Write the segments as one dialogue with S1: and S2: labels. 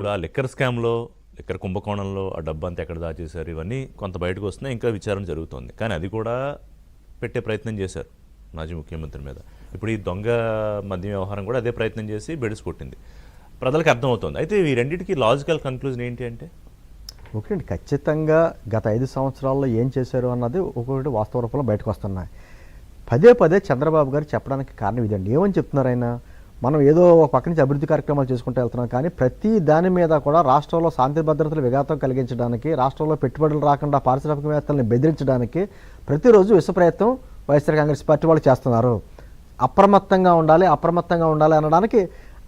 S1: ఇప్పుడు ఆ లిక్కర్ స్కామ్లో లిక్కర్ కుంభకోణంలో ఆ డబ్బు అంతా ఎక్కడ దాచేశారు ఇవన్నీ కొంత బయటకు వస్తున్నాయి, ఇంకా విచారణ జరుగుతోంది. కానీ అది కూడా పెట్టే ప్రయత్నం చేశారు మాజీ ముఖ్యమంత్రి మీద. ఇప్పుడు ఈ దొంగ మద్యం వ్యవహారం కూడా అదే ప్రయత్నం చేసి బెడిసి కొట్టింది. ప్రజలకు అర్థమవుతుంది. అయితే ఈ రెండింటికి లాజికల్ కన్క్లూజన్ ఏంటి అంటే,
S2: ఓకే అండి, ఖచ్చితంగా గత 5 సంవత్సరాల్లో ఏం చేశారు అన్నది ఒక్కొక్కటి వాస్తవ రూపంలో బయటకు వస్తున్నాయి. పదే పదే చంద్రబాబు గారు చెప్పడానికి కారణం ఇదండి. ఏమని చెప్తున్నారు ఆయన? మనం ఏదో ఒక పక్క నుంచి అభివృద్ధి కార్యక్రమాలు చేసుకుంటూ వెళ్తున్నాం, కానీ ప్రతి దాని మీద కూడా రాష్ట్రంలో శాంతి భద్రతలు విఘాతం కలిగించడానికి, రాష్ట్రంలో పెట్టుబడులు రాకుండా పారిశ్రామికవేత్తలను బెదిరించడానికి ప్రతిరోజు విశ్వ ప్రయత్నం వైఎస్ఆర్ కాంగ్రెస్ పార్టీ వాళ్ళు చేస్తున్నారు. అప్రమత్తంగా ఉండాలి అనడానికి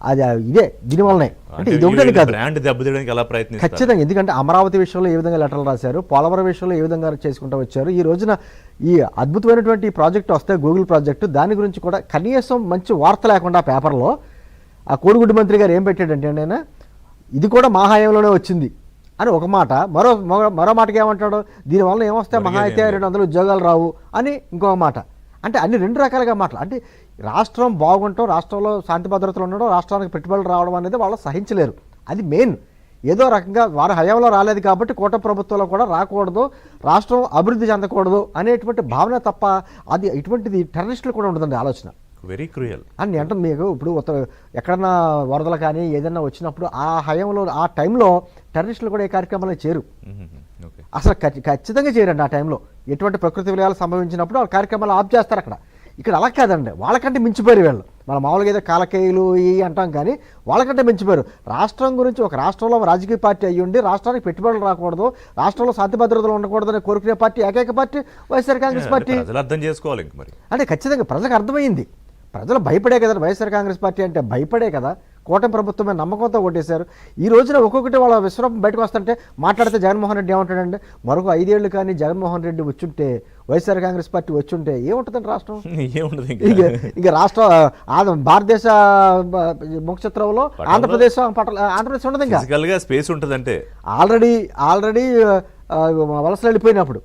S2: అది ఇదే దీనివల్లనే. అంటే ఇది ఒకటే కాదు,
S1: బ్రాండ్ దెబ్బతీయడానికి ఎలా ప్రయత్నిస్తారు
S2: ఖచ్చితంగా. ఎందుకంటే అమరావతి విషయంలో ఏ విధంగా లెటర్లు రాశారు, పోలవరం విషయంలో ఏ విధంగా చేసుకుంటూ వచ్చారు, ఈ రోజున ఈ అద్భుతమైనటువంటి ప్రాజెక్టు వస్తే గూగుల్ ప్రాజెక్టు, దాని గురించి కూడా కనీసం మంచి వార్త లేకుండా పేపర్లో ఆ కోడిగుడ్డు మంత్రి గారు ఏం పెట్టాడంటే ఆయన, ఇది కూడా మా హయాంలోనే వచ్చింది అని ఒక మాట, మరో మాటకి ఏమంటాడు, దీనివల్ల ఏమొస్తే మహా అయితే 200 ఉద్యోగాలు రావు అని ఇంకొక మాట. అంటే అన్ని 2 రకాలుగా మాటలు. అంటే రాష్ట్రం బాగుంటాం, రాష్ట్రంలో శాంతి భద్రతలు ఉండడం, రాష్ట్రానికి పెట్టుబడులు రావడం అనేది వాళ్ళు సహించలేరు. అది మెయిన్. ఏదో రకంగా వారి హయాంలో రాలేదు కాబట్టి కూటమి ప్రభుత్వంలో కూడా రాకూడదు, రాష్ట్రం అభివృద్ధి చెందకూడదు అనేటువంటి భావన తప్ప అది ఇటువంటిది టెర్రరిస్టులు కూడా ఉంటుందండి ఆలోచన.
S1: వెరీ క్రూయల్
S2: అని అంటే మీకు ఇప్పుడు ఎక్కడన్నా వరదలు కానీ ఏదైనా వచ్చినప్పుడు ఆ హయాంలో ఆ టైంలో టెర్రరిస్టులు కూడా ఏ కార్యక్రమాలు చేరు, అసలు ఖచ్చితంగా చేయరండి. ఆ టైంలో ఎటువంటి ప్రకృతి విలయాలు సంభవించినప్పుడు ఆ కార్యక్రమాలు ఆఫ్ చేస్తారు అక్కడ. ఇక్కడ అలా కాదండి, వాళ్ళకంటే మించిపోయారు వీళ్ళు. మనం మామూలుగా ఏదో కాలకేయులు ఇవి అంటాం, కానీ వాళ్ళకంటే మించిపోయారు. రాష్ట్రం గురించి ఒక రాష్ట్రంలో రాజకీయ పార్టీ అయ్యుండి రాష్ట్రానికి పెట్టుబడులు రాకూడదు, రాష్ట్రంలో శాంతి భద్రతలు ఉండకూడదు అని కోరుకునే పార్టీ ఏకైక పార్టీ వైఎస్ఆర్ కాంగ్రెస్ పార్టీ.
S1: అర్థం చేసుకోవాలి మరి.
S2: అంటే ఖచ్చితంగా ప్రజలకు అర్థమైంది. ప్రజలు భయపడే కదా వైఎస్ఆర్ కాంగ్రెస్ పార్టీ అంటే, భయపడే కదా కూటమి ప్రభుత్వమే నమ్మకంతో ఓటేశారు. ఈ రోజున ఒక్కొక్కటి వాళ్ళ విశ్వరూపం బయటకు వస్తుంటే మాట్లాడితే జగన్మోహన్ రెడ్డి ఏమంటాడంటే, మరొక 5 ఏళ్ళు కానీ జగన్మోహన్ రెడ్డి వచ్చుంటే, వైఎస్ఆర్ కాంగ్రెస్ పార్టీ వచ్చుంటే ఏముంటుందండి రాష్ట్రం? ఇక రాష్ట్రం భారతదేశ ముఖ చిత్రంలో ఆంధ్రప్రదేశ్ ఉండదు, ఇంకా
S1: స్పేస్ ఉంటుందంటే
S2: ఆల్రెడీ వలసలు వెళ్ళిపోయినప్పుడు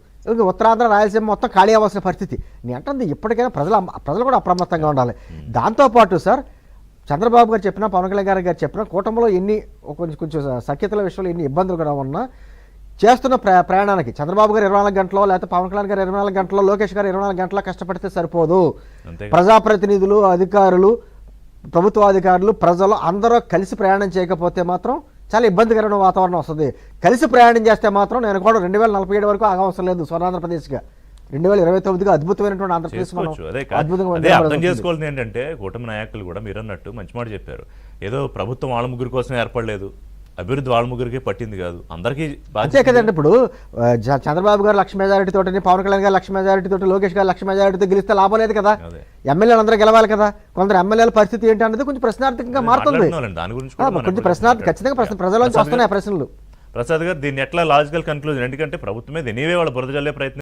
S2: ఉత్తరాంధ్ర రాయలసీమ మొత్తం ఖాళీ అవ్వాల్సిన పరిస్థితి. నేను అంటుంది ఇప్పటికైనా ప్రజలు కూడా అప్రమత్తంగా ఉండాలి. దాంతోపాటు సార్ చంద్రబాబు గారు చెప్పినా, పవన్ కళ్యాణ్ గారు చెప్పినా, కూటమిలో ఎన్ని కొంచెం సఖ్యతల విషయంలో ఎన్ని ఇబ్బందులు కూడా ఉన్నా చేస్తున్న ప్రయాణానికి చంద్రబాబు గారు 24 గంటలో, లేకపోతే పవన్ కళ్యాణ్ గారు 24 గంటలో, లోకేష్ గారు 24 గంటలో కష్టపడితే సరిపోదు. ప్రజాప్రతినిధులు, అధికారులు, ప్రభుత్వాధికారులు, ప్రజలు అందరూ కలిసి ప్రయాణం చేయకపోతే మాత్రం చాలా ఇబ్బందికరమైన వాతావరణం వస్తుంది. కలిసి ప్రయాణం చేస్తే మాత్రం నేను కూడా 2047 వరకు ఆగవసరం లేదు. స్వర్ణాంధ్రప్రదేశ్గా 2029గా అద్భుతమైనటువంటి ఆంధ్రప్రదేశ్ మనం
S1: అర్థం చేసుకోవాల్సింది ఏంటంటే, కూటమి నాయకులు కూడా మీరు అన్నట్టు మంచి మాట చెప్పారు. ఏదో ప్రభుత్వం వాళ్ళ ముగ్గురు కోసం ఏర్పడలేదు, అభివృద్ధి వాళ్ళ ముగ్గురికి పట్టింది కాదు, అందరికీ
S2: అంతే కదండి. ఇప్పుడు చంద్రబాబు గారు 1,00,000 మెజారిటీ తోటి, పవన్ కళ్యాణ్ గారు 1,00,000 మెజారిటీ తోటి, లోకేష్ గారు 1,00,000 మెజారిటీతో గెలిస్తే లాభం లేదు కదా. ఎమ్మెల్యేలు అందరూ గెలవాలి కదా. కొందరు ఎమ్మెల్యేల పరిస్థితి ఏంటి అనేది కొంచెం ప్రశ్నార్థకంగా మారుతుంది. కొంచెం ప్రశ్నార్థం ఖచ్చితంగా ప్రజల నుంచి వస్తున్నాయి ప్రశ్నలు.
S1: ప్రసాద్ గారు, దీన్ని ఎట్లా లాజికల్ కన్క్లూజన్? ఎందుకంటే ప్రభుత్వమే ఎనీవే వాళ్ళ బురద జల్లే ప్రయత్నం